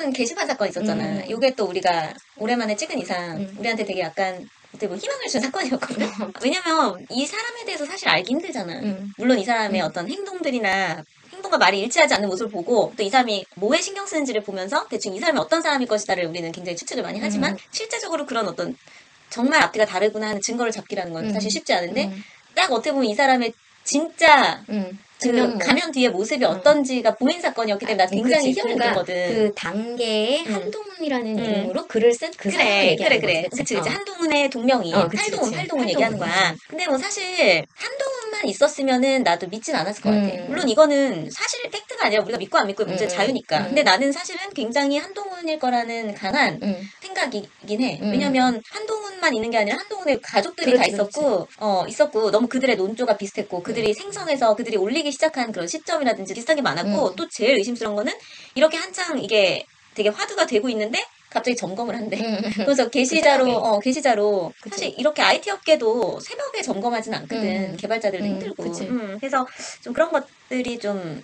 한동훈 게시판 사건 있었잖아. 이게 또 우리가 오랜만에 찍은 이상 우리한테 되게 약간 어떻게 뭐 희망을 준 사건이었거든. 왜냐면 이 사람에 대해서 사실 알기 힘들잖아. 물론 이 사람의 어떤 행동들이나 행동과 말이 일치하지 않는 모습을 보고 또 이 사람이 뭐에 신경 쓰는지를 보면서 대충 이 사람이 어떤 사람일 것이다를 우리는 굉장히 추측을 많이 하지만 실제적으로 그런 어떤 정말 앞뒤가 다르구나 하는 증거를 잡기라는 건 사실 쉽지 않은데 딱 어떻게 보면 이 사람의 진짜 그 가면 뒤에 모습이 어떤지가 보인 사건이었기 때문에 나 굉장히 희열이 들거든. 그 단계의 한동훈이라는 이름으로 글을 쓴 그 사람을 얘기하는 거지. 그치. 한동훈의 동명이 활동훈 얘기하는 거야. 근데 뭐 사실 한동훈만 있었으면은 나도 믿진 않았을 것 같아. 물론 이거는 사실 팩트가 아니라 우리가 믿고 안 믿고의 문제 자유니까. 근데 나는 사실은 굉장히 한동훈일 거라는 강한 생각이긴 해. 왜냐면 한동훈만 있는 게 아니라 한동훈의 가족들이 다 있었고, 있었고 너무 그들의 논조가 비슷했고 그들이 생성해서 그들이 올리기 시작한 그런 시점이라든지 비슷한 게 많았고 또 제일 의심스러운 거는 이렇게 한창 이게 되게 화두가 되고 있는데 갑자기 점검을 한대. 그래서 게시자로 사실 이렇게 IT 업계도 새벽에 점검하진 않거든. 개발자들도 힘들고. 그래서 좀 그런 것들이 좀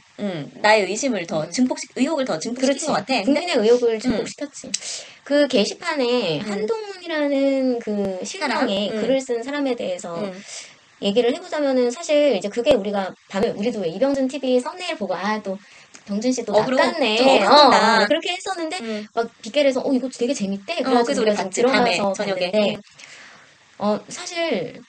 나의 의심을 더 의혹을 더 증폭시킨 것 같아. 국민의 의혹을 증폭시켰지. 그 게시판에 한동훈이라는 그 실명의 글을 쓴 사람에 대해서 얘기를 해보자면은 사실 이제 그게 우리가 밤에 우리도 왜 이병준 TV 썸네일 보고 또 병준 씨 또 낚았네. 그렇게 했었는데 막 빗결에서 이거 되게 재밌대. 그래서 우리가 같이 밤에 저녁에 사실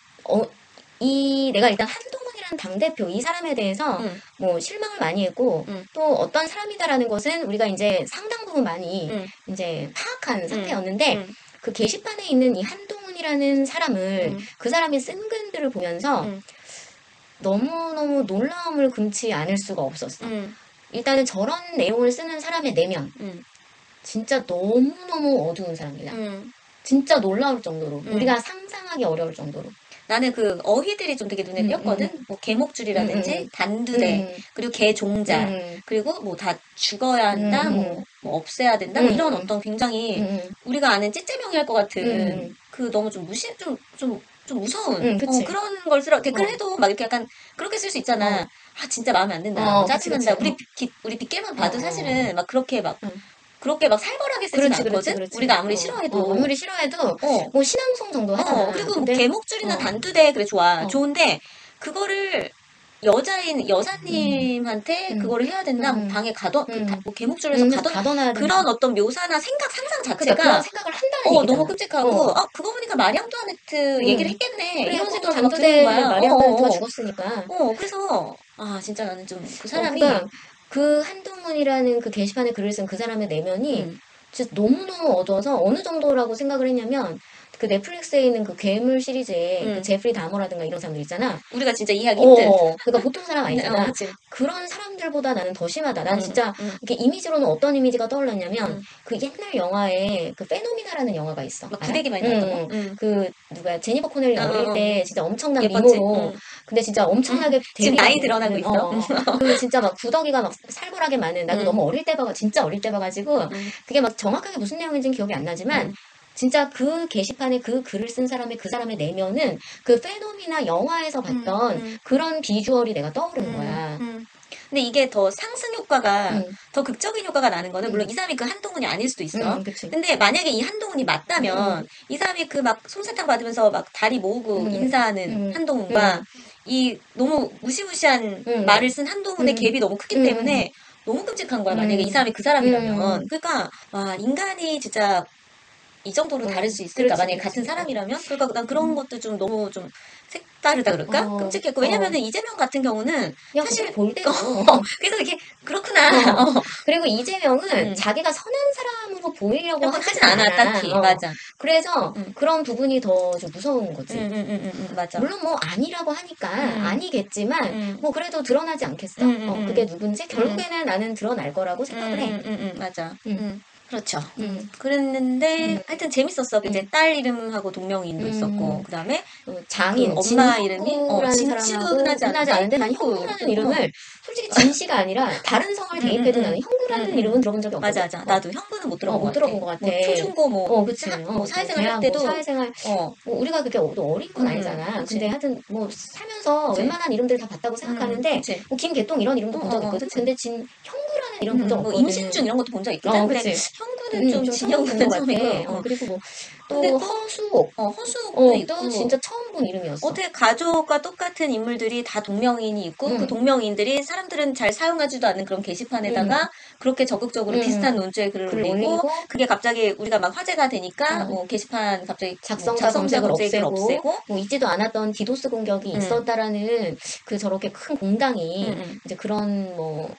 내가 일단 한동훈이라는 당대표 이 사람에 대해서 뭐 실망을 많이 했고 또 어떤 사람이다라는 것은 우리가 이제 상당 부분 많이 이제 파악한 상태였는데 그 게시판에 있는 이 한동훈이라는 사람을 그 사람이 쓴 글들을 보면서 너무너무 놀라움을 금치 않을 수가 없었어. 일단은 저런 내용을 쓰는 사람의 내면 진짜 너무너무 어두운 사람이다. 진짜 놀라울 정도로 우리가 상상하기 어려울 정도로 나는 그 어휘들이 좀 되게 눈에 띄었거든. 뭐 개목줄이라든지 단두대 그리고 개종자 그리고 뭐 다 죽어야 한다 뭐 없애야 된다 뭐 이런 어떤 굉장히 우리가 아는 찌찌명이 할 것 같은 그 너무 좀 좀 무서운 그런 걸 쓰라 댓글 해도 막 이렇게 약간 그렇게 쓸 수 있잖아. 진짜 마음에 안 든다. 짜증난다. 우리 빗개만 봐도 사실은 막 그렇게 막 살벌하게 쓰진 않거든? 우리가 아무리 싫어해도. 뭐 신앙송 정도 하잖아. 그리고 뭐 개목줄이나 단두대, 그래, 좋아. 좋은데, 그거를 여사님한테 그거를 해야 된다? 뭐 방에 뭐 개목줄에서 가둬놔야 된다. 그런 어떤 묘사나 상상 자체가. 그런 생각을 한다는 얘기잖아. 너무 끔찍하고, 그거 보니까 마리 앙뚜아네트 얘기를 했겠네. 그래, 이런 생각이 막 드는 거야. 마리 앙뚜아네트가 죽었으니까. 그래서, 진짜 나는 좀 그 사람이. 그 한동훈이라는 그 게시판에 글을 쓴 그 사람의 내면이 진짜 너무너무 어두워서 어느 정도라고 생각을 했냐면 그 넷플릭스에 있는 그 괴물 시리즈에 그 제프리 다머라든가 이런 사람들 있잖아. 우리가 진짜 이해하기 힘든. 그러니까 보통 사람 아니잖아. 그런 사람들보다 나는 더 심하다. 난 진짜 이렇게 이미지로는 어떤 이미지가 떠올랐냐면 그 옛날 영화에 그 페노미나라는 영화가 있어. 막 부대기 많이 나왔던 거. 그 누구야 제니퍼 코넬리 어릴 때 진짜 엄청난 미모로. 근데 진짜 엄청나게 지금 나이 드러나고 있어. 그 진짜 막 구더기가 막 살벌하게 많은. 나도 너무 진짜 어릴 때 봐가지고 그게 막 정확하게 무슨 내용인지는 기억이 안 나지만. 진짜 그 게시판에 그 글을 쓴 그 사람의 내면은 그 페노미나 영화에서 봤던 그런 비주얼이 내가 떠오르는 거야. 근데 이게 더 상승 효과가, 더 극적인 효과가 나는 거는, 물론 이 사람이 그 한동훈이 아닐 수도 있어. 근데 만약에 이 한동훈이 맞다면, 이 사람이 그 막 솜사탕 받으면서 막 다리 모으고 인사하는 한동훈과, 이 너무 무시무시한 말을 쓴 한동훈의 갭이 너무 크기 때문에, 너무 끔찍한 거야. 만약에 이 사람이 그 사람이라면. 그러니까, 인간이 진짜, 이 정도로 다를 수 있을까? 만약에 같은 사람이라면? 그러니까 난 그런 것도 좀 너무 좀 색다르다 그럴까? 끔찍했고. 왜냐면은 이재명 같은 경우는 사실 볼 때도. 그래서 이게 그렇구나. 그리고 이재명은 자기가 선한 사람으로 보이려고 하진 않아, 딱히. 맞아. 그래서 그런 부분이 더 좀 무서운 거지. 맞아. 물론 뭐 아니라고 하니까 아니겠지만 뭐 그래도 드러나지 않겠어. 그게 누군지 결국에는 나는 드러날 거라고 생각을 해. 맞아. 그렇죠. 그랬는데 하여튼 재밌었어. 이제 딸 이름하고 동명이인도 있었고 그 다음에 장인 그 엄마 이름이 진씨도 흔하지 않은데 난 형구라는 이름을 솔직히 진씨가 아니라 다른 성을 대입해도 나는 형구라는 이름은 들어본 적이 없거든. 맞아. 나도 형구는 못 들어본 것 같아. 뭐 초중고 그치. 뭐 사회생활 할 때도 사회생활 뭐 우리가 그렇게 어린 건 아니잖아. 근데 하여튼 뭐 살면서 웬만한 이름들 다 봤다고 생각하는데 뭐 김개똥 이런 이름도 본 적 있거든. 근데 형구라는 이런 본 적 뭐 없거든. 임신중 이런 것도 본 적 있거든. 근데 형구는 좀 진영구는 처음이고. 그리고 뭐 또 허수옥. 허수옥도 있고. 또 진짜 처음 본 이름이었어. 어떻게 가족과 똑같은 인물들이 다 동명이인이 있고 그 동명이인들이 사람들은 잘 사용하지도 않는 그런 게시판에다가 그렇게 적극적으로 비슷한 논조의 글을 올리고 그게 갑자기 우리가 막 화제가 되니까 뭐 게시판 갑자기 작성자 검색을 없애고 뭐 있지도 않았던 디도스 공격이 있었다라는 그 저렇게 큰 공당이 이제 그런 뭐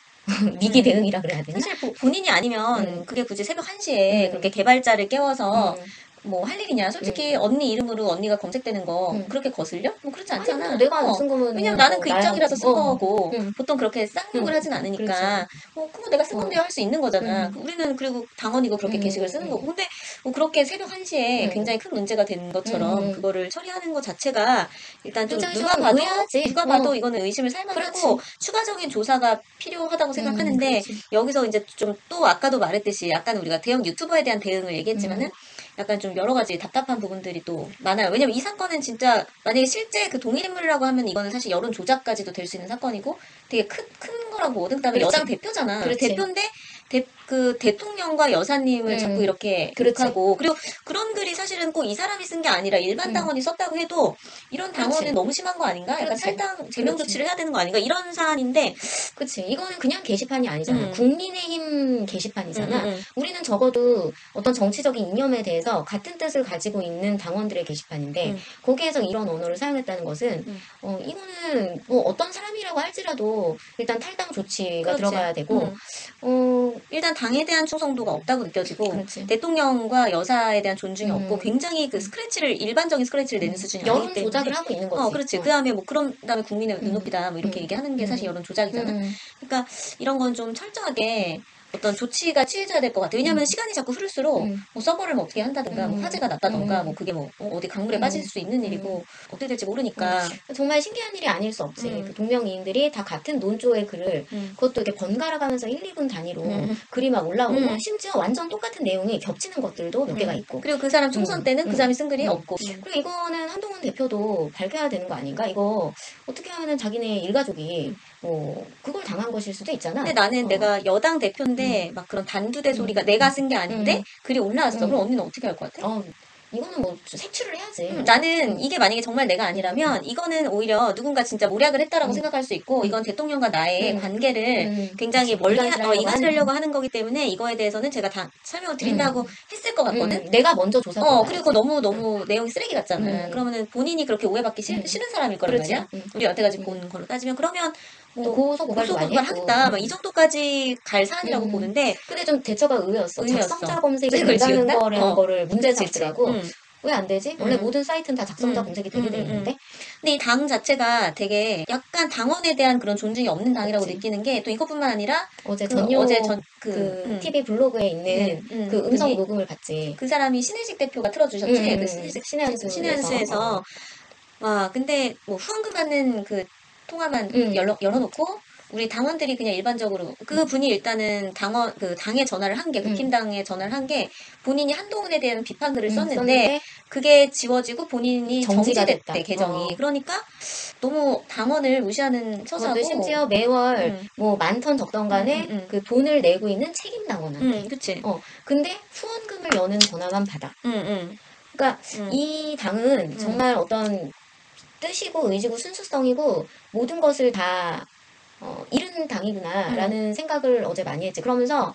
위기 대응이라 그래야 되나? 사실 본인이 아니면 그게 굳이 새벽 1시에 그렇게 개발자를 깨워서 뭐 할 일이냐. 솔직히 언니 이름으로 언니가 검색되는 거 그렇게 거슬려? 뭐 그렇지 않잖아. 아니, 내가 쓴 거면 왜냐면 나는 그 입장이라서 쓴 거고 보통 그렇게 쌍욕을 하진 않으니까 그거 내가 쓴 건데요 할 수 있는 거잖아. 우리는 그리고 당원이고 그렇게 게시글 쓰는 거고. 근데 뭐 그렇게 새벽 1시에 굉장히 큰 문제가 된 것처럼 그거를 처리하는 것 자체가 일단 좀 누가 봐도 이거는 의심을 살만하고 추가적인 조사가 필요하다고 생각하는데 여기서 이제 좀 또 아까도 말했듯이 약간 우리가 대형 유튜버에 대한 대응을 얘기했지만은 약간 좀 여러 가지 답답한 부분들이 또 많아요. 왜냐면 이 사건은 진짜 만약에 실제 그 동일인물이라고 하면 이거는 사실 여론 조작까지도 될 수 있는 사건이고 되게 큰 거라고 보거든. 그다음에 여당 대표잖아. 대표인데 그 대통령과 여사님을 자꾸 이렇게 욕하고 그리고 그런 글이 사실은 꼭 이 사람이 쓴 게 아니라 일반 당원이 썼다고 해도 이런 당원은 너무 심한 거 아닌가? 약간 탈당 제명 조치를 해야 되는 거 아닌가? 이런 사안인데 그치. 이거는 그냥 게시판이 아니잖아. 국민의힘 게시판이잖아. 우리는 적어도 어떤 정치적인 이념에 대해서 같은 뜻을 가지고 있는 당원들의 게시판인데 거기에서 이런 언어를 사용했다는 것은 이거는 뭐 어떤 사람이라고 할지라도 일단 탈당 조치가 들어가야 되고 일단 당에 대한 충성도가 없다고 느껴지고 대통령과 여사에 대한 존중이 없고 굉장히 그 스크래치를 일반적인 스크래치를 내는 수준이 아니기 때문에 여론 조작을 하고 있는 거지. 그렇지. 그다음에 뭐 그런 다음에 국민의 눈높이다 뭐 이렇게 얘기하는 게 사실 여론 조작이잖아. 그러니까 이런 건 좀 철저하게 어떤 조치가 취해져야 될 것 같아. 왜냐하면 시간이 자꾸 흐를수록 뭐 서버를 뭐 어떻게 한다든가 뭐 화재가 났다든가 뭐 그게 뭐 어디 강물에 빠질 수 있는 일이고 어떻게 될지 모르니까 정말 신기한 일이 아닐 수 없지. 그 동명이인들이 다 같은 논조의 글을 그것도 이렇게 번갈아 가면서 1, 2분 단위로 글이 막 올라오고 심지어 완전 똑같은 내용이 겹치는 것들도 몇 개가 있고 그리고 그 사람 총선 때는 그 사람이 쓴 글이 없고 그리고 이거는 한동훈 대표도 밝혀야 되는 거 아닌가? 이거 어떻게 하면은 자기네 일가족이 뭐 그걸 당한 것일 수도 있잖아. 근데 나는 내가 여당 대표인데 막 그런 단두대 소리가 내가 쓴 게 아닌데 글이 올라왔어. 그럼 언니는 어떻게 할 것 같아? 이거는 뭐 색출을 해야지. 나는 이게 만약에 정말 내가 아니라면 이거는 오히려 누군가 진짜 모략을 했다라고 생각할 수 있고 이건 대통령과 나의 관계를 굉장히 멀리 이간하려고 하는 거기 때문에 이거에 대해서는 제가 다 설명을 드린다고 했을 것 같거든. 내가 먼저 조사를 그리고 너무 내용이 쓰레기 같잖아. 그러면은 본인이 그렇게 오해받기 싫은 사람일 거란 말이야. 우리 여태까지 본 걸로 따지면 그러면 뭐 고소 고발하겠다. 막 이 정도까지 갈 사안이라고 보는데 근데 좀 대처가 의외였어. 작성자 검색이 된다는 거를 문제 삼더라고. 왜 안 되지? 원래 모든 사이트는 다 작성자 검색이 되게 돼 있는데. 근데 이 당 자체가 되게 약간 당원에 대한 그런 존중이 없는 당이라고 느끼는 게 또 이것뿐만 아니라 그 TV 블로그에 있는 그 음성 녹음을 봤지. 그 사람이 신혜식 대표가 틀어주셨지. 그 신혜한수에서 와 근데 뭐 후원금 받는 그 통화만 열어놓고 우리 당원들이 그냥 일반적으로 그 분이 일단은 당에 전화를 한 게 국힘당에 전화를 한 게 본인이 한동훈에 대한 비판 글을 썼는데 그게 지워지고 본인이 정지됐대 계정이. 그러니까 너무 당원을 무시하는 처사고 심지어 매월 뭐 많던 적던 간에 그 돈을 내고 있는 책임 당원한테. 그치. 근데 후원금을 여는 전화만 받아. 그러니까 이 당은 정말 어떤 뜻이고 의지고 순수성이고 모든 것을 다 이른 당이구나라는 생각을 어제 많이 했지. 그러면서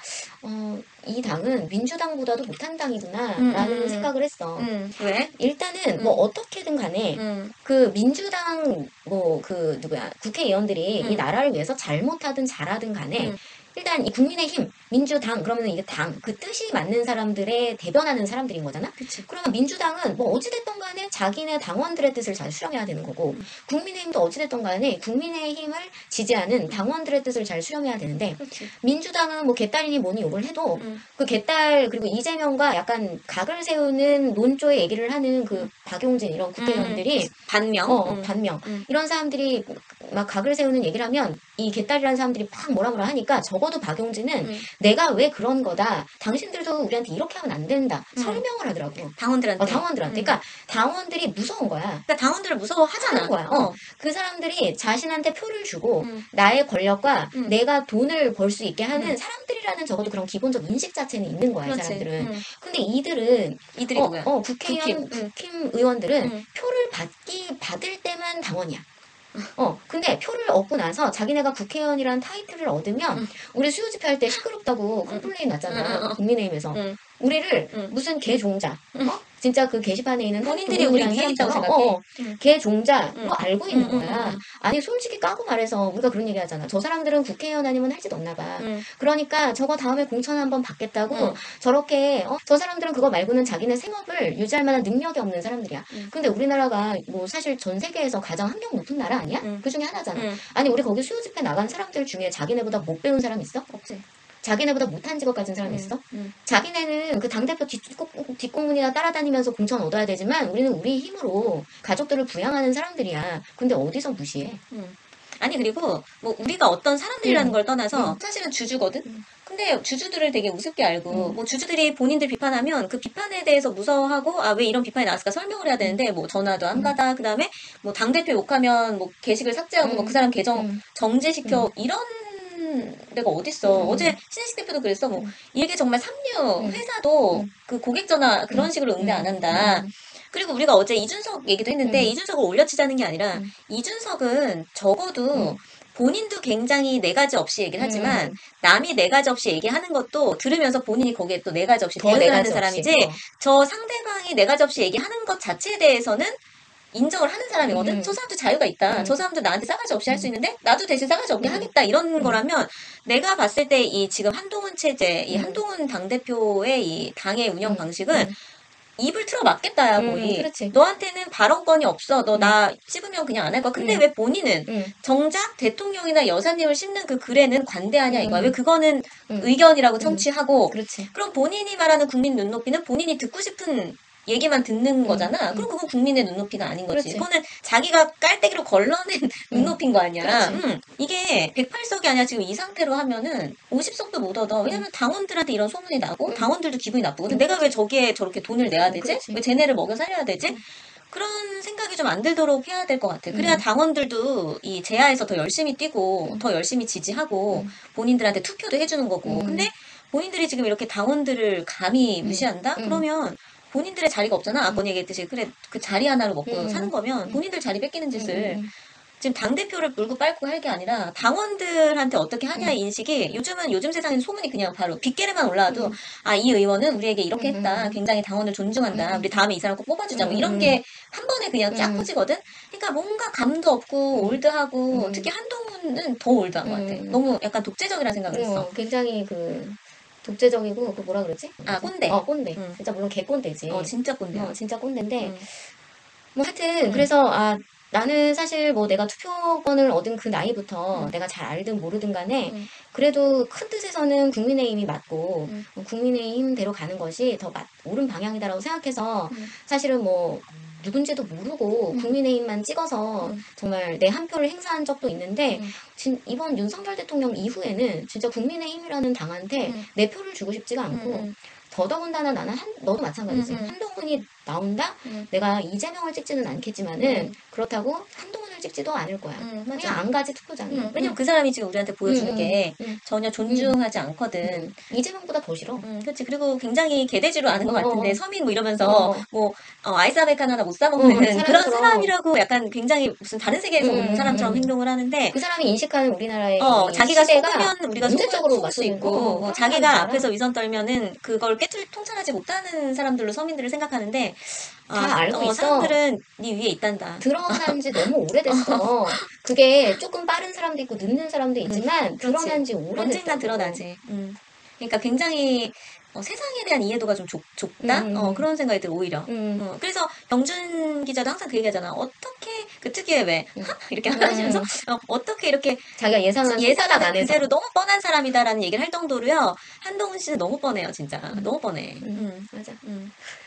이 당은 민주당보다도 못한 당이구나라는 생각을 했어. 왜? 일단은 뭐 어떻게든 간에 그 민주당 뭐 그 누구야 국회의원들이 이 나라를 위해서 잘못하든 잘하든 간에 일단 이 국민의힘, 민주당 그러면 이게 당 그 뜻이 맞는 사람들의 대변하는 사람들인 거잖아. 그치. 그러면 민주당은 뭐 어찌됐든 간에 자기네 당원들의 뜻을 잘 수렴해야 되는 거고 국민의힘도 어찌됐든 간에 국민의힘을 지지하는 당원들의 뜻을 잘 수렴해야 되는데 민주당은 뭐 개딸이니 뭐니 욕을 해도 그 개딸 그리고 이재명과 약간 각을 세우는 논조의 얘기를 하는 그 박용진 이런 국회의원들이 반명 이런 사람들이 막 각을 세우는 얘기를 하면 이 개딸이라는 사람들이 막 뭐라 하니까 적어도 박용진은 내가 왜 그런 거다. 당신들도 우리한테 이렇게 하면 안 된다. 설명을 하더라고. 당원들한테. 그러니까 당원들이 무서운 거야. 그러니까 당원들을 무서워하잖아. 거야. 그 사람들이 자신한테 표를 주고 나의 권력과 내가 돈을 벌 수 있게 하는 사람들이라는 적어도 그런 기본적 인식 자체는 있는 거야. 이 사람들은. 근데 이들이 누구야? 국회의원, 국힘 의원들은 표를 받을 때만 당원이야. 근데 표를 얻고 나서 자기네가 국회의원이라는 타이틀을 얻으면 우리 수요 집회할 때 시끄럽다고 컴플레인 났잖아. 국민의힘에서. 우리를 무슨 개종자, 진짜 그 게시판에 있는 본인들이 우리 위에 있다고 생각해. 개종자로 알고 있는 거야. 아니 솔직히 까고 말해서 우리가 그런 얘기 하잖아. 저 사람들은 국회의원 아니면 할 짓 없나 봐. 그러니까 저거 다음에 공천 한번 받겠다고 저렇게 저 사람들은 그거 말고는 자기네 생업을 유지할 만한 능력이 없는 사람들이야. 근데 우리나라가 뭐 사실 전 세계에서 가장 학력 높은 나라 아니야? 그 중에 하나잖아. 아니 우리 거기 수요 집회 나간 사람들 중에 자기네보다 못 배운 사람 있어? 없지. 자기네보다 못한 직업 가진 사람 있어? 자기네는 그 당대표 뒷공문이나 따라다니면서 공천 얻어야 되지만 우리는 우리 힘으로 가족들을 부양하는 사람들이야. 근데 어디서 무시해? 아니 그리고 뭐 우리가 어떤 사람들이라는 걸 떠나서 사실은 주주거든? 근데 주주들을 되게 우습게 알고 뭐 주주들이 본인들 비판하면 그 비판에 대해서 무서워하고 아 왜 이런 비판이 나왔을까 설명을 해야 되는데 뭐 전화도 안 받아 그다음에 뭐 당대표 욕하면 뭐 게시글 삭제하고 뭐 그 사람 계정 정지시켜 이런 데가 어딨어. 어제 신혜식 대표도 그랬어. 뭐 이게 정말 삼류 회사도 그 고객 전화 그런 식으로 응대 안 한다. 그리고 우리가 어제 이준석 얘기도 했는데 이준석을 올려치자는 게 아니라 이준석은 적어도 본인도 굉장히 네 가지 없이 얘기를 하지만 남이 네 가지 없이 얘기하는 것도 들으면서 본인이 거기에 또 네 가지 없이 대응을 하는 사람이지 저 상대방이 네 가지 없이 얘기하는 것 자체에 대해서는 인정을 하는 사람이거든. 저 사람도 자유가 있다. 저 사람도 나한테 싸가지 없이 할 수 있는데 나도 대신 싸가지 없게 하겠다. 이런 거라면 내가 봤을 때 이 지금 한동훈 체제, 이 한동훈 당대표의 이 당의 운영 방식은 입을 틀어 막겠다야 거의. 그렇지. 너한테는 발언권이 없어. 너 나 씹으면 그냥 안 할 거야. 근데 왜 본인은 정작 대통령이나 여사님을 씹는 그 글에는 관대하냐 이거야. 왜 그거는 의견이라고 청취하고 그렇지. 그럼 본인이 말하는 국민 눈높이는 본인이 듣고 싶은 얘기만 듣는 거잖아. 그럼 그건 국민의 눈높이가 아닌 거지. 그렇지. 그거는 자기가 깔때기로 걸러낸 눈높이인 거 아니야. 이게 108석이 아니라 지금 이 상태로 하면은 50석도 못 얻어. 왜냐면 당원들한테 이런 소문이 나고 당원들도 기분이 나쁘고. 근데 내가 왜 저기에 저렇게 돈을 내야 되지? 그렇지. 왜 쟤네를 먹여 살려야 되지? 그런 생각이 좀 안 들도록 해야 될 것 같아. 그래야 당원들도 이 제야에서 더 열심히 뛰고 더 열심히 지지하고 본인들한테 투표도 해주는 거고. 근데 본인들이 지금 이렇게 당원들을 감히 무시한다? 그러면 본인들의 자리가 없잖아. 아까 얘기했듯이 그래 그 자리 하나로 먹고 사는 거면 본인들 자리 뺏기는 짓을 지금 당대표를 물고 빨고 할 게 아니라 당원들한테 어떻게 하냐의 인식이 요즘 세상에는 소문이 그냥 바로 빗계에만 올라와도 아 이 의원은 우리에게 이렇게 했다. 굉장히 당원을 존중한다. 우리 다음에 이 사람 꼭 뽑아주자. 뭐 이런 게 한 번에 그냥 쫙 퍼지거든. 그러니까 뭔가 감도 없고 올드하고 특히 한동훈은 더 올드한 것 같아. 너무 약간 독재적이라는 생각을 했어. 굉장히 독재적이고 그 뭐라 그러지? 아 꼰대. 꼰대. 진짜 물론 개꼰대지. 진짜 꼰대. 진짜 꼰대인데 뭐 하여튼 그래서 나는 사실 뭐 내가 투표권을 얻은 그 나이부터 내가 잘 알든 모르든 간에 그래도 큰 뜻에서는 국민의힘이 맞고 국민의힘대로 가는 것이 더 옳은 방향이다라고 생각해서 사실은 뭐 누군지도 모르고 국민의힘만 찍어서 정말 내 한 표를 행사한 적도 있는데 이번 윤석열 대통령 이후에는 진짜 국민의힘이라는 당한테 내 표를 주고 싶지가 않고 더더군다나 나는 너도 마찬가지지. 한동훈이 나온다? 내가 이재명을 찍지는 않겠지만은 그렇다고 한동훈을 찍지도 않을 거야. 그냥 안 가지 투표장에. 왜냐면 그 사람이 지금 우리한테 보여주는 게 전혀 존중하지 않거든. 이재명보다 더 싫어. 그렇지. 그리고 굉장히 개돼지로 아는 것 같은데 서민 뭐 이러면서 뭐 아이스 아메리카노 하나 못 사 먹는 그런 사람이라고 약간 굉장히 무슨 다른 세계에서 온 사람처럼 행동을 하는데 그 사람이 인식하는 우리나라의 자기가 속으면 우리가 문제적으로 속을 수 있고 자기가 앞에서 위선 떨면은 그걸 통찰하지 못하는 사람들로 서민들을 생각하는데 다 알고 있어. 사람들은 네 위에 있단다. 드러난 지 너무 오래됐어. 그게 조금 빠른 사람도 있고 늦는 사람도 있지만 드러난 지 오래됐어. 언젠간 드러나지. 그러니까 굉장히 세상에 대한 이해도가 좀 좁다? 그런 생각이 들어, 오히려. 그래서 병준 기자도 항상 그 얘기하잖아. 어떻게, 그 특유의 왜 이렇게 하시면서 어떻게 이렇게 자기가 예상한 그대로 너무 뻔한 사람이다라는 얘기를 할 정도로요. 한동훈 씨는 너무 뻔해요, 진짜. 너무 뻔해. 맞아.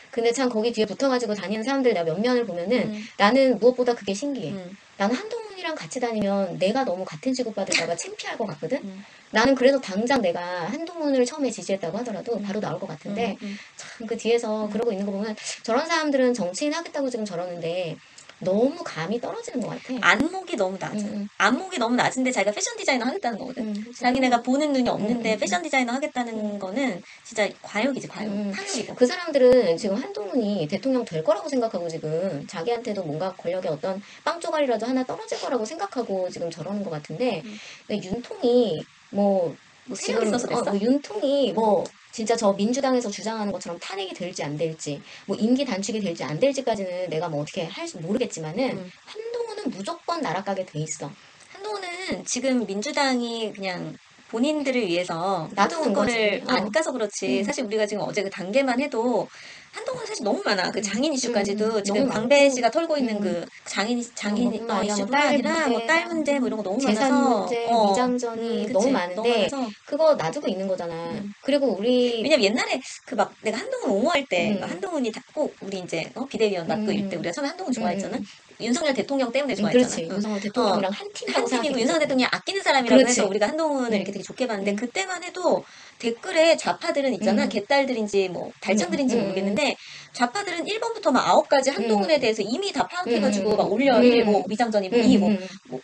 근데 참 거기 뒤에 붙어가지고 다니는 사람들 내가 몇 면을 보면은 나는 무엇보다 그게 신기해. 나는 한동훈이랑 같이 다니면 내가 너무 같은 취급받을까봐 창피할 것 같거든? 나는 그래서 당장 내가 한동훈을 처음에 지지했다고 하더라도 바로 나올 것 같은데 참 그 뒤에서 그러고 있는 거 보면 저런 사람들은 정치인 하겠다고 지금 저러는데 너무 감이 떨어지는 것 같아. 안목이 너무 낮아. 안목이 너무 낮은데 자기가 패션 디자이너 하겠다는 거거든. 자기네가 보는 눈이 없는데 패션 디자이너 하겠다는 거는 진짜 과욕이지, 과욕. 탐욕이고. 그 사람들은 지금 한동훈이 대통령 될 거라고 생각하고 지금 자기한테도 뭔가 권력의 어떤 빵 조각이라도 하나 떨어질 거라고 생각하고 지금 저러는 것 같은데 근데 윤통이 뭐 세력 있어서 그랬어? 윤통이 뭐 진짜 저 민주당에서 주장하는 것처럼 탄핵이 될지 안 될지 뭐 임기 단축이 될지 안 될지까지는 내가 뭐 어떻게 할 수 모르겠지만은 한동훈은 무조건 날아가게 돼 있어. 한동훈은 지금 민주당이 그냥 본인들을 위해서 놔두는 거를 거지. 안 까서 그렇지. 사실 우리가 지금 어제 그 단계만 해도 한동훈 사실 너무 많아. 그 장인 이슈까지도 지금 광배 씨가 털고 있는 그 장인 이슈뿐만 아니라 뭐 딸 문제 뭐 이런 거 너무 재산 많아서 문제, 위장전이 너무 많은데 그거 놔두고 있는 거잖아. 그리고 우리 왜냐면 옛날에 그 막 내가 한동훈 옹호할 때 한동훈이 꼭 우리 이제 비대위원 맡고 이럴 때 우리가 처음에 한동훈 좋아했잖아. 윤석열 대통령 때문에 좋아했잖아. 그렇지. 윤석열 대통령이랑 한 팀이고 윤석열 대통령이 아끼는 사람이라고 해서 우리가 한동훈을 이렇게 되게 좋게 봤는데 그때만 해도 댓글에 좌파들은 있잖아. 개딸들인지 뭐 달장들인지 모르겠는데 좌파들은 1번부터 막 9까지 한동훈에 대해서 이미 다 파악해가지고 막 올려 1, 뭐 위장전이 뭐 2, 뭐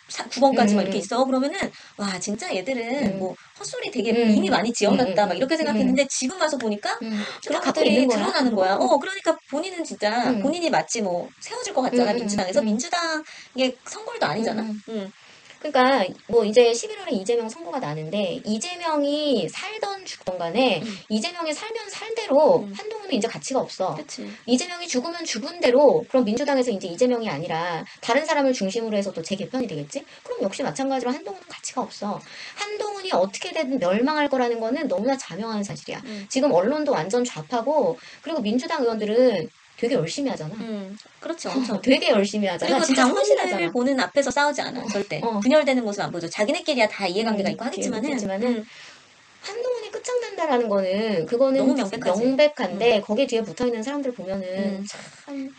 9번까지 막 이렇게 있어. 그러면은 와 진짜 얘들은 뭐 헛소리 되게 이미 많이 지어놨다 막 이렇게 생각했는데 지금 와서 보니까 그렇게 드러나는 거야. 그러니까 본인은 진짜 본인이 마치 뭐 세워질 것 같잖아. 민주당에서 민주당의 선거도 아니잖아. 그러니까 뭐 이제 11월에 이재명 선거가 나는데 이재명이 살던 죽던 간에 이재명이 살면 살대로 한동훈은 이제 가치가 없어. 그치. 이재명이 죽으면 죽은 대로 그럼 민주당에서 이제 이재명이 아니라 다른 사람을 중심으로 해서 또 재개편이 되겠지? 그럼 역시 마찬가지로 한동훈은 가치가 없어. 한동훈이 어떻게든 멸망할 거라는 거는 너무나 자명한 사실이야. 지금 언론도 완전 좌파고 그리고 민주당 의원들은 되게 열심히 하잖아. 그렇죠. 되게 열심히 하잖아. 그리고 당원들을 보는 앞에서 싸우지 않아. 절대. 분열되는 모습 안 보죠. 자기네끼리야 다 이해관계가 있고 하겠지만은 한동훈이 끝장난다라는 거는 그거는 너무 명백한데 거기에 뒤에 붙어있는 사람들 보면은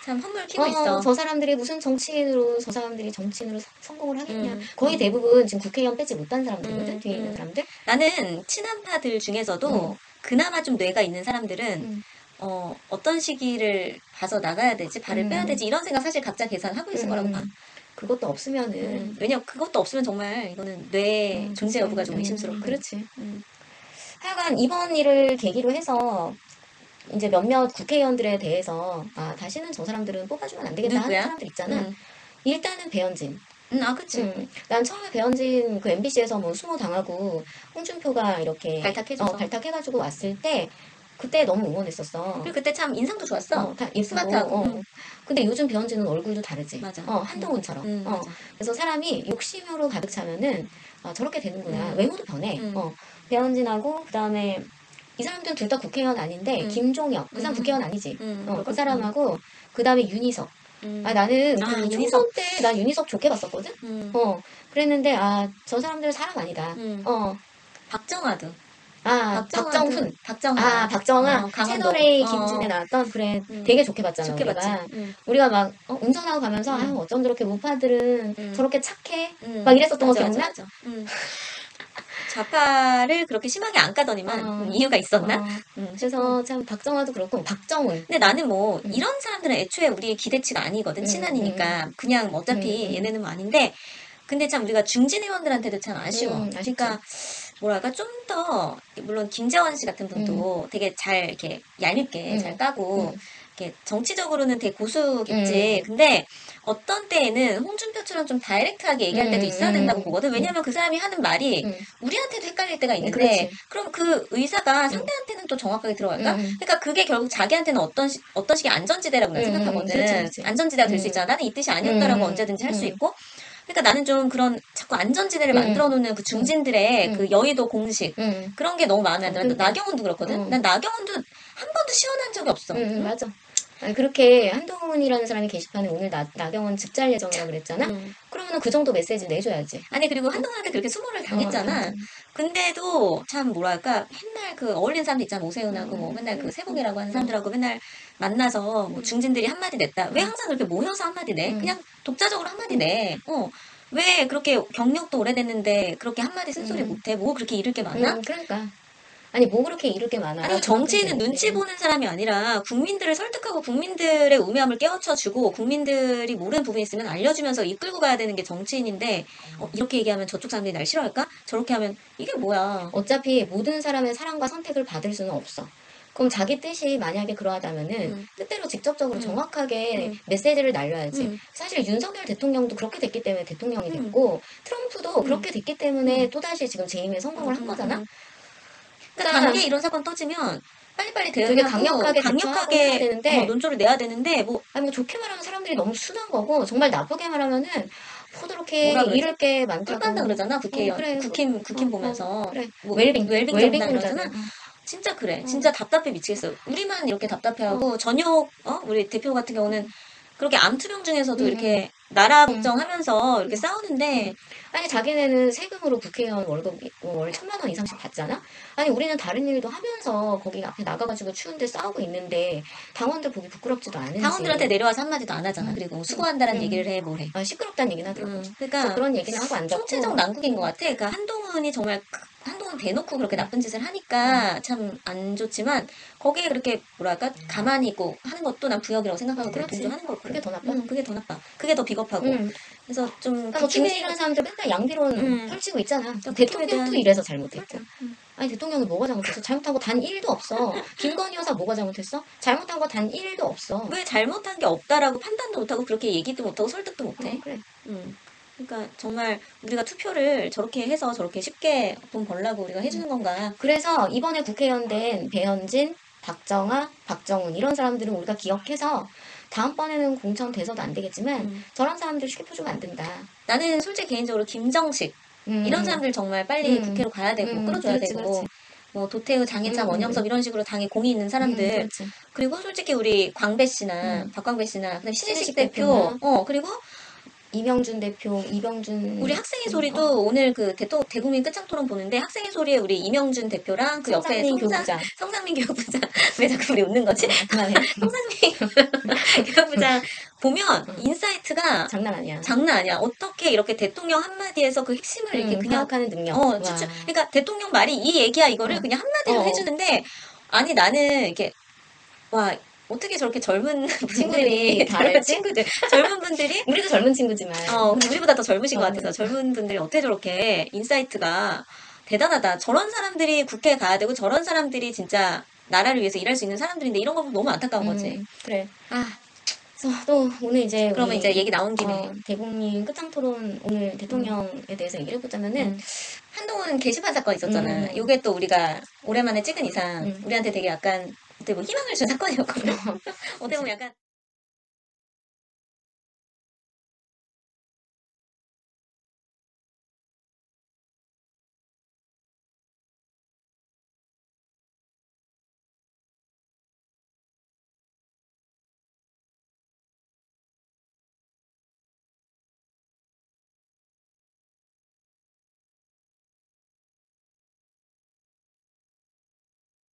참 헛물 키고 있어. 저 사람들이 무슨 정치인으로 저 사람들이 정치인으로 성공을 하겠냐. 거의 대부분 지금 국회의원 빼지 못한 사람들이거든. 뒤에 있는 사람들. 나는 친한파들 중에서도 그나마 좀 뇌가 있는 사람들은 어떤 시기를 봐서 나가야 되지, 발을 빼야 되지, 이런 생각 사실 각자 계산하고 있을 거라고 봐. 그것도 없으면은. 왜냐면 그것도 없으면 정말 이거는 뇌 존재 여부가 좀 의심스럽고. 그렇지. 하여간 이번 일을 계기로 해서 이제 몇몇 국회의원들에 대해서 다시는 저 사람들은 뽑아주면 안 되겠다 하는 사람들 있잖아. 일단은 배현진. 그치. 난 처음에 배현진 그 MBC에서 뭐 수모 당하고 홍준표가 이렇게 발탁해가지고 왔을 때 그때 너무 응원했었어. 그리고 그때 참 인상도 좋았어. 스마트하고. 근데 요즘 배현진은 얼굴도 다르지. 맞아. 한동훈처럼. 그래서 사람이 욕심으로 가득 차면은 저렇게 되는구나. 외모도 변해. 배현진하고 그다음에 이 사람들은 둘 다 국회의원 아닌데 김종혁 그 사람 국회의원 아니지. 그 사람하고 그다음에 윤희석. 나는 그 총선 때 난 윤희석 좋게 봤었거든. 그랬는데 저 사람들은 사람 아니다. 박정아도. 박정훈. 박정아. 채널A 김진애 나왔던 그래 되게 좋게 봤잖아. 우리가 막 운전하고 가면서 어쩜 저렇게 우파들은 저렇게 착해 막 이랬었던 거 기억나? 맞아. 좌파를 그렇게 심하게 안 까더니만 이유가 있었나? 그래서 참 박정아도 그렇고 박정훈. 근데 나는 뭐 이런 사람들은 애초에 우리의 기대치가 아니거든. 친한이니까 그냥 어차피 얘네는 뭐 아닌데 근데 참 우리가 중진 의원들한테도 참 아쉬워. 그러니까 뭐랄까 좀 더 물론 김재원 씨 같은 분도 되게 잘 이렇게 얄밉게 잘 까고 이렇게 정치적으로는 되게 고수겠지. 근데 어떤 때에는 홍준표처럼 좀 다이렉트하게 얘기할 때도 있어야 된다고 보거든. 왜냐면 그 사람이 하는 말이 우리한테도 헷갈릴 때가 있는데 그럼 그 의사가 상대한테는 또 정확하게 들어갈까? 그러니까 그게 결국 자기한테는 어떤 식의 안전지대라고 난 생각하거든. 안전지대가 될 수 있잖아. 나는 이 뜻이 아니었다라고 언제든지 할 수 있고 그러니까 나는 좀 그런 자꾸 안전지대를 만들어 놓는 그 중진들의 그 여의도 공식 그런 게 너무 마음에 안 들어. 나경원도 그렇거든. 난 나경원도 한 번도 시원한 적이 없어. 맞아. 아니, 그렇게 한동훈이라는 사람이 게시판에 오늘 나경원 즉잘 예정이라고 그랬잖아? 그러면 그 정도 메시지 내줘야지. 아니, 그리고 한동훈한테 그렇게 수모를 당했잖아. 근데도 참 뭐랄까, 맨날 그 어울리는 사람들 있잖아. 오세훈하고 뭐 맨날 그 세봉이라고 하는 사람들하고 맨날 만나서 뭐 중진들이 한마디 냈다. 왜 항상 그렇게 모여서 한마디 내? 그냥 독자적으로 한마디 내. 왜 그렇게 경력도 오래됐는데 그렇게 한마디 쓴소리 못해? 뭐 그렇게 잃을 게 많아? 그러니까. 아니, 뭐 그렇게 잃을 게 많아. 아니, 정치인은 눈치 보는 사람이 아니라 국민들을 설득하고 국민들의 우매함을 깨우쳐주고 국민들이 모르는 부분이 있으면 알려주면서 이끌고 가야 되는 게 정치인인데 이렇게 얘기하면 저쪽 사람들이 날 싫어할까? 저렇게 하면 이게 뭐야. 어차피 모든 사람의 사랑과 선택을 받을 수는 없어. 그럼 자기 뜻이 만약에 그러하다면은 뜻대로 직접적으로 정확하게 메시지를 날려야지. 사실 윤석열 대통령도 그렇게 됐기 때문에 대통령이 됐고 트럼프도 그렇게 됐기 때문에 또다시 지금 재임에 성공을 한 거잖아. 그러니까 단계 이런 사건 터지면 빨리빨리 되게 대응하고 강력하게 해야 되는데 논조를 내야 되는데 뭐 아니 뭐 좋게 말하면 사람들이 너무 순한 거고 정말 나쁘게 말하면은 포도렇게 뭐라 그러지? 잃을 게 많다고. 꿀빤다 그러잖아. 국회의원. 그래. 국힘 보면서. 그래. 뭐 웰빙 정당 그러잖아. 진짜 그래. 진짜 답답해 미치겠어. 우리만 이렇게 답답해하고 전역 우리 대표 같은 경우는 그렇게 암투병 중에서도 이렇게 나라 걱정하면서 이렇게 싸우는데 아니 자기네는 세금으로 국회의원 월급 월 1,000만 원 이상씩 받잖아. 아니 우리는 다른 일도 하면서 거기 앞에 나가가지고 추운데 싸우고 있는데 당원들 보기 부끄럽지도 않은지. 당원들한테 내려와서 한마디도 안 하잖아. 그리고 수고한다는 얘기를 해 뭘 해. 시끄럽다는 얘기는 하더라고. 그러니까 그런 얘기는 하고 앉았고. 총체적 난국인 것 같아. 그러니까 한동훈이 정말 한동훈 대놓고 그렇게 나쁜 짓을 하니까 참 안 좋지만 거기에 그렇게 뭐랄까 가만히 있고 하는 것도 난 부역이라고 생각하거든. 동조하는 거 그게 더 나빠. 그게 더 나빠. 그게 더 비겁하고. 그래서 좀 그러니까 중진이라는 사람들 맨날 양비론 펼치고 있잖아. 대통령도 이래서 잘못했고. 아니 대통령이 뭐가 잘못했어? 잘못한 거 단 1도 없어. 김건희 여사 뭐가 잘못했어? 잘못한 거 단 1도 없어. 왜 잘못한 게 없다라고 판단도 못하고 그렇게 얘기도 못하고 설득도 못해? 그래. 그러니까 정말 우리가 투표를 저렇게 해서 저렇게 쉽게 돈 벌라고 우리가 해주는 건가? 그래서 이번에 국회의원 된 배현진, 박정아, 박정훈 이런 사람들은 우리가 기억해서 다음번에는 공천 돼서도 안 되겠지만 저런 사람들 쉽게 표주면 안 된다. 나는 솔직히 개인적으로 김정식 이런 사람들 정말 빨리 국회로 가야 되고 끌어줘야 되고 그렇지. 뭐 도태우, 장해찬, 원영섭 이런 식으로 당에 공이 있는 사람들 그리고 솔직히 우리 광배 씨나 박광배 씨나 그다음에 신혜식 대표 그리고 이명준 대표, 이병준 우리 학생의 소리도 오늘 그 대국민 끝장토론 보는데 학생의 소리에 우리 이명준 대표랑 그 옆에 성상민 교육부장 왜 자꾸 우리 웃는 거지? 그만해. 성상민 교육부장 보면 인사이트가 장난 아니야. 장난 아니야. 어떻게 이렇게 대통령 한마디에서 그 핵심을 이렇게 그냥 파악하는 능력. 그러니까 대통령 말이 이 얘기야 이거를 그냥 한마디로 해주는데 아니 나는 이렇게 와. 어떻게 저렇게 젊은 친구들이 젊은 분들이 우리도 젊은 친구지만 우리보다 더 젊으신 것 같아서 젊은 분들이 어떻게 저렇게 인사이트가 대단하다. 저런 사람들이 국회에 가야 되고 저런 사람들이 진짜 나라를 위해서 일할 수 있는 사람들인데 이런 거 보면 너무 안타까운 거지. 그래. 그래서 또 오늘 이제 그러면 이제 얘기 나온 김에 대국민 끝장토론 오늘 대통령에 대해서 얘기를 해보자면은 한동훈 게시판 사건 있었잖아. 이게 또 우리가 오랜만에 찍은 이상 우리한테 되게 약간 어떻게 뭐 희망을 준 사건이었거든. 어떻게 보면 약간